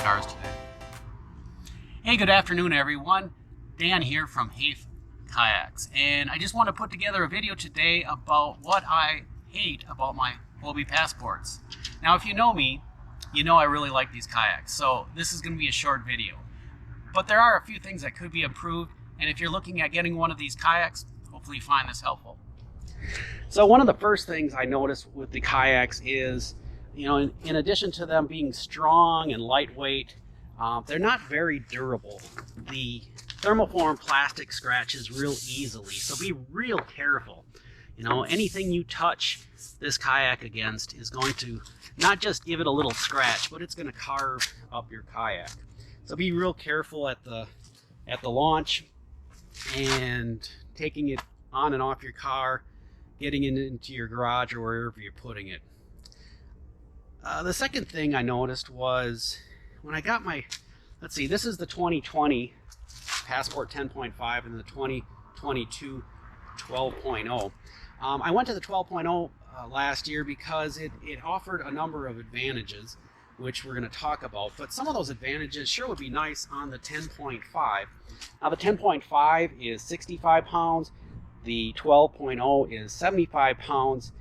cars today. Hey, good afternoon everyone. Dan here from Hobie Kayaks, and I just want to put together a video today about what I hate about my Hobie Passports. Now, if you know me, you know I really like these kayaks, so this is going to be a short video. But there are a few things that could be improved, and if you're looking at getting one of these kayaks, hopefully you find this helpful. So one of the first things I noticed with the kayaks is, in addition to them being strong and lightweight, they're not very durable. The thermoform plastic scratches real easily, so be real careful. Anything you touch this kayak against is going to not just give it a little scratch, but it's going to carve up your kayak. So be real careful at the launch and taking it on and off your car, getting it into your garage or wherever you're putting it. The second thing I noticed was when I got my, this is the 2020 Passport 10.5 and the 2022 12.0. I went to the 12.0 last year because it offered a number of advantages, which we're going to talk about, but some of those advantages sure would be nice on the 10.5. Now the 10.5 is 65 pounds, the 12.0 is 75 pounds.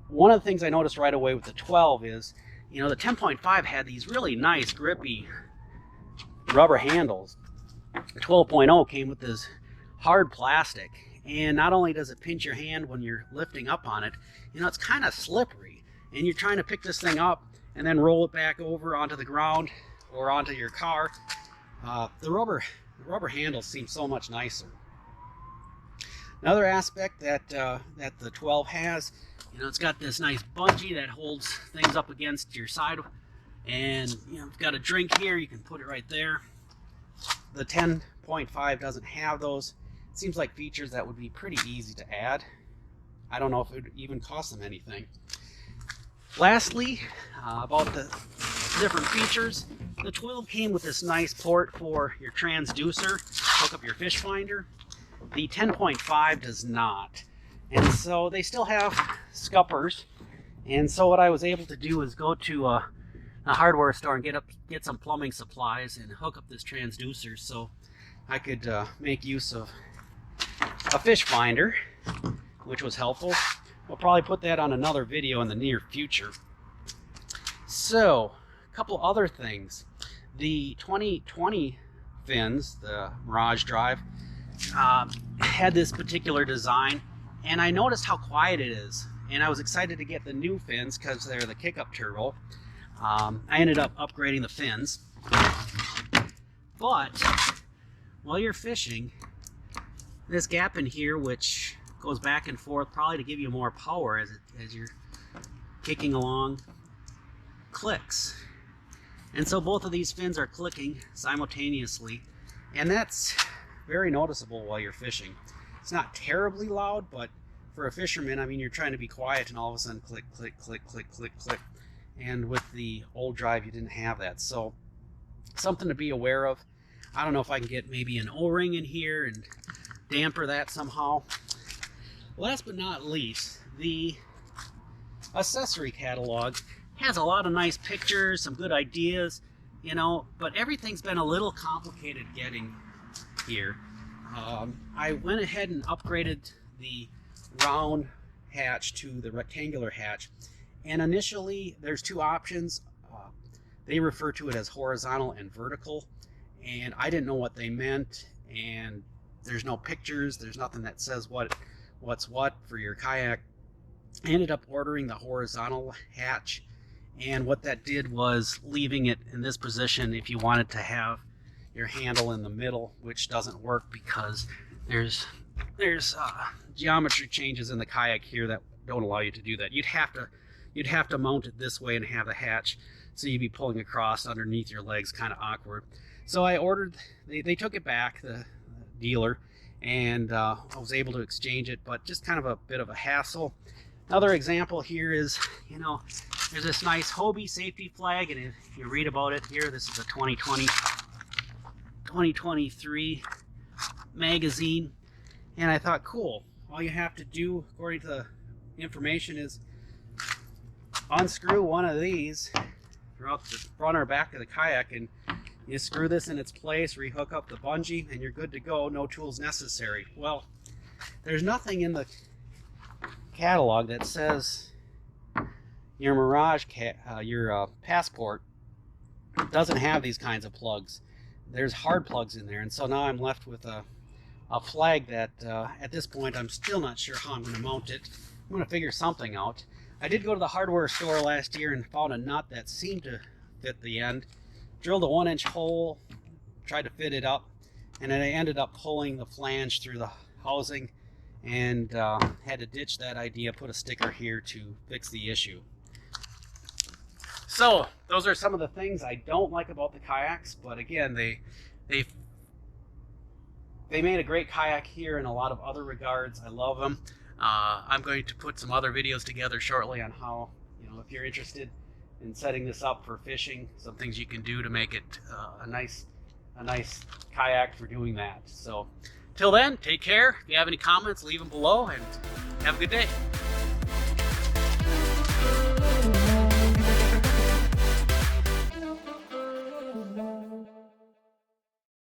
One of the things I noticed right away with the 12 is, the 10.5 had these really nice grippy rubber handles. The 12.0 came with this hard plastic, and not only does it pinch your hand when you're lifting up on it, it's kind of slippery, and you're trying to pick this thing up and then roll it back over onto the ground or onto your car. The rubber handles seem so much nicer. Another aspect that the 12 has, it's got this nice bungee that holds things up against your side, and you've got a drink here, you can put it right there. The 10.5 doesn't have those. It seems like features that would be pretty easy to add. I don't know if it would even cost them anything. Lastly, about the different features, the 12 came with this nice port for your transducer, hook up your fish finder. The 10.5 does not, and so they still have scuppers. And so what I was able to do is go to a hardware store and get some plumbing supplies and hook up this transducer so I could make use of a fish finder, which was helpful. We'll probably put that on another video in the near future. So, a couple other things. The 2020 fins, the Mirage Drive, had this particular design, and I noticed how quiet it is. And I was excited to get the new fins because they're the kick-up turbo. I ended up upgrading the fins. But while you're fishing, this gap in here, which goes back and forth probably to give you more power as you're kicking along, clicks. And so both of these fins are clicking simultaneously, and that's very noticeable while you're fishing. It's not terribly loud, but for a fisherman, you're trying to be quiet and all of a sudden click, click, click, click, click, click. And with the old drive, you didn't have that. So something to be aware of. I don't know if I can get maybe an O-ring in here and damper that somehow. Last but not least, the accessory catalog has a lot of nice pictures, some good ideas, but everything's been a little complicated getting here. I went ahead and upgraded the round hatch to the rectangular hatch, and initially there's two options. They refer to it as horizontal and vertical, and I didn't know what they meant, and there's no pictures, there's nothing that says what's what for your kayak. I ended up ordering the horizontal hatch, and what that did was leaving it in this position if you wanted to have your handle in the middle, which doesn't work because there's geometry changes in the kayak here that don't allow you to do that. You'd have to mount it this way and have the hatch, so you'd be pulling across underneath your legs, kind of awkward. So I ordered, they took it back, the dealer, and I was able to exchange it, but just kind of a bit of a hassle. Another example here is, there's this nice Hobie safety flag, and if you read about it here, this is a 2023 magazine, and I thought, cool, all you have to do, according to the information, is unscrew one of these throughout the front or back of the kayak, and you screw this in its place, rehook up the bungee, and you're good to go. No tools necessary. Well, there's nothing in the catalog that says your Mirage Passport doesn't have these kinds of plugs. There's hard plugs in there, and so now I'm left with a flag that at this point I'm still not sure how I'm going to mount it. I'm going to figure something out. I did go to the hardware store last year and found a nut that seemed to fit the end. Drilled a 1-inch hole, tried to fit it up, and then I ended up pulling the flange through the housing and had to ditch that idea, put a sticker here to fix the issue. So those are some of the things I don't like about the kayaks, but again, they made a great kayak here in a lot of other regards. I love them. I'm going to put some other videos together shortly on how, if you're interested in setting this up for fishing, some things you can do to make it a nice kayak for doing that. So till then, take care. If you have any comments, leave them below, and have a good day.